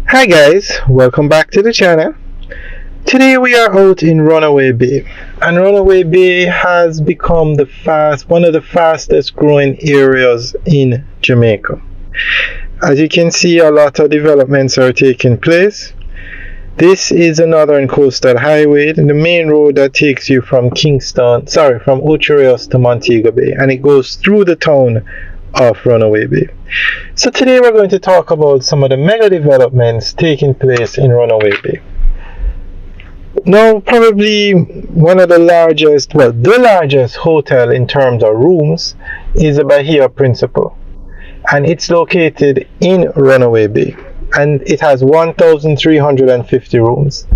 Hi guys, welcome back to the channel. Today we are out in Runaway Bay, and Runaway Bay has become one of the fastest growing areas in Jamaica. As you can see, a lot of developments are taking place. This is a northern coastal highway, the main road that takes you from Ocho Rios to Montego Bay, and it goes through the town of Runaway Bay. So today we're going to talk about some of the mega developments taking place in Runaway Bay. Now, probably one of the largest hotel in terms of rooms is the Bahia Principal, and it's located in Runaway Bay, and it has 1,350 rooms.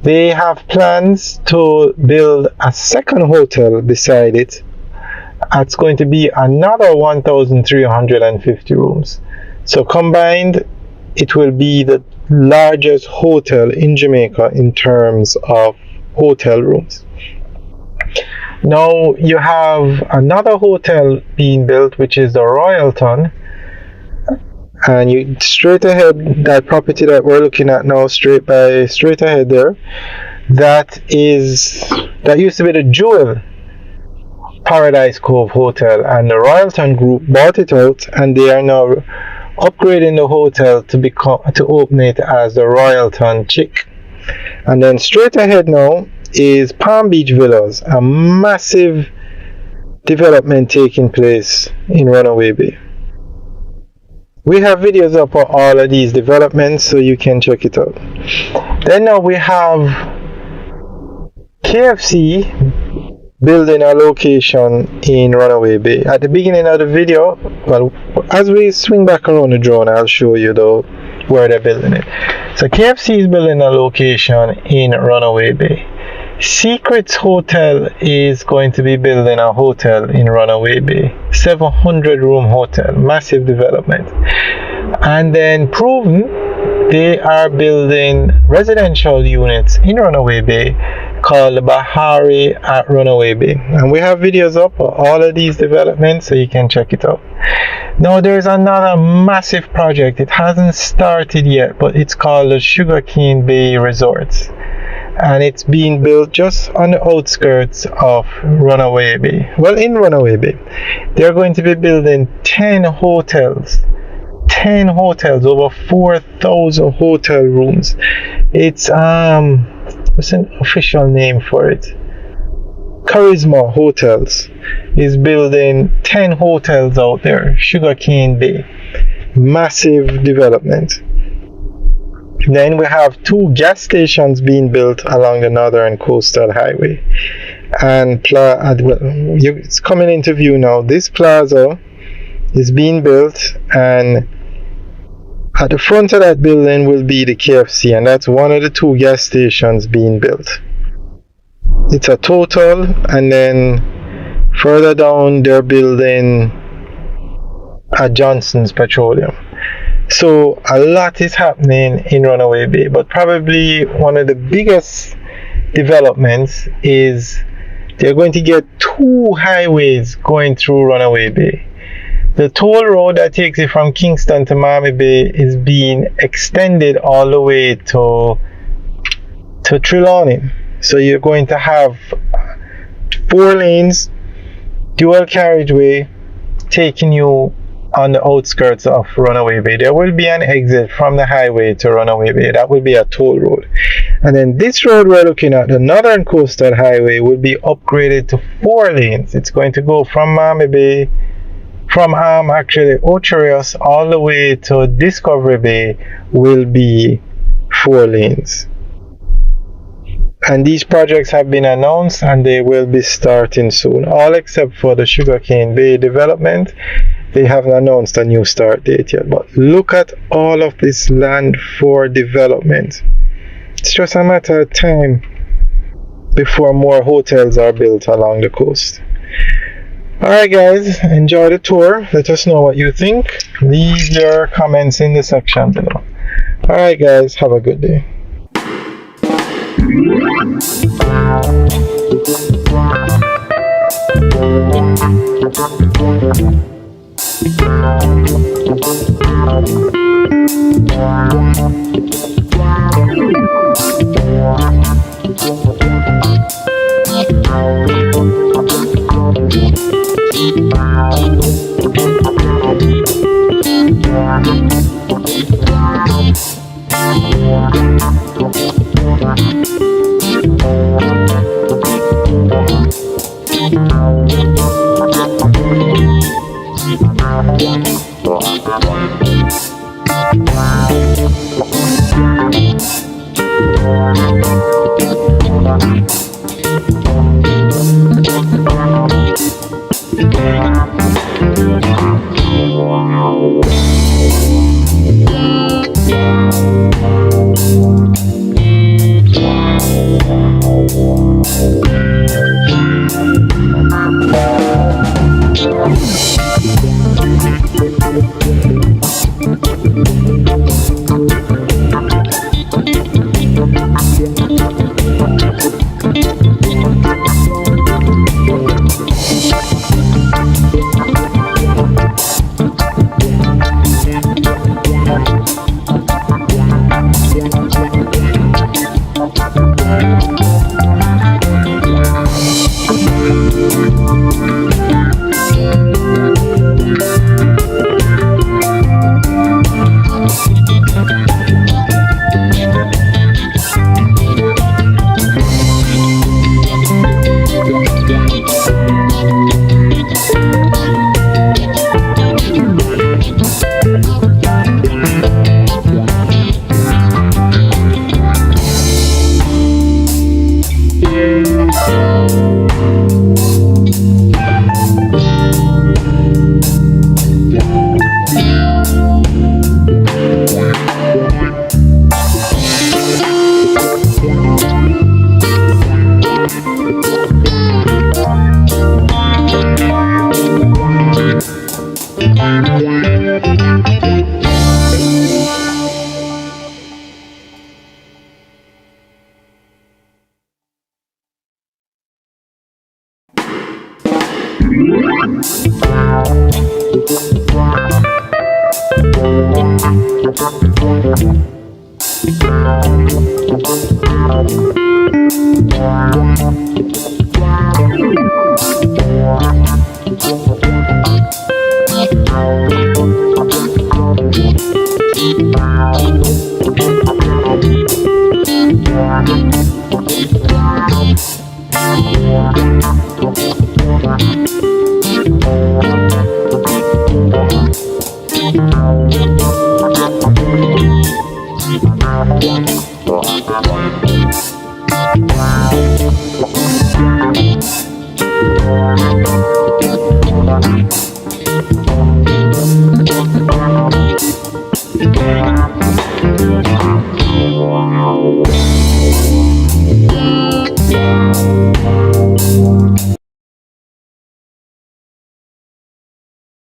They have plans to build a second hotel beside it. It's going to be another 1,350 rooms. So combined, it will be the largest hotel in Jamaica in terms of hotel rooms. Now you have another hotel being built, which is the Royalton, and you straight ahead, that property that we're looking at now, straight ahead there, that used to be the Jewel Paradise Cove Hotel, and the Royalton Group bought it out, and they are now upgrading the hotel to open it as the Royalton Chick. And then straight ahead now is Palm Beach Villas, a massive development taking place in Runaway Bay. We have videos up for all of these developments, so you can check it out. Then now we have KFC building a location in Runaway Bay. At the beginning of the video, as we swing back around the drone, I'll show you though where they're building it. So KFC is building a location in Runaway Bay. Secrets Hotel is going to be building a hotel in Runaway Bay, 700 room hotel, massive development. And then Proven, they are building residential units in Runaway Bay called Bahari at Runaway Bay, and we have videos up for all of these developments, so you can check it out. Now there's another massive project. It hasn't started yet, but it's called the Sugarcane Bay Resorts, and it's being built just on the outskirts of Runaway Bay. Well, in Runaway Bay, they're going to be building 10 hotels, over 4,000 hotel rooms. It's what's an official name for it? Charisma Hotels is building 10 hotels out there, Sugarcane Bay. Massive development. Then we have 2 gas stations being built along the northern coastal highway, and it's coming into view now. This plaza is being built, and at the front of that building will be the KFC, and that's one of the 2 gas stations being built. It's a total, and then further down they're building a Johnson's Petroleum. So a lot is happening in Runaway Bay, but probably one of the biggest developments is they're going to get 2 highways going through Runaway Bay. The toll road that takes you from Kingston to Miami Bay is being extended all the way to Trelawney. So you're going to have 4 lanes, dual carriageway, taking you on the outskirts of Runaway Bay. There will be an exit from the highway to Runaway Bay. That will be a toll road. And then this road we're looking at, the Northern Coastal Highway, will be upgraded to 4 lanes. It's going to go from Miami Bay, from Ocho Rios all the way to Discovery Bay, will be 4 lanes. And these projects have been announced, and they will be starting soon, all except for the Sugarcane Bay development. They haven't announced a new start date yet, but look at all of this land for development. It's just a matter of time before more hotels are built along the coast. Alright guys, enjoy the tour. Let us know what you think. Leave your comments in the section below. Alright guys, have a good day. Wow.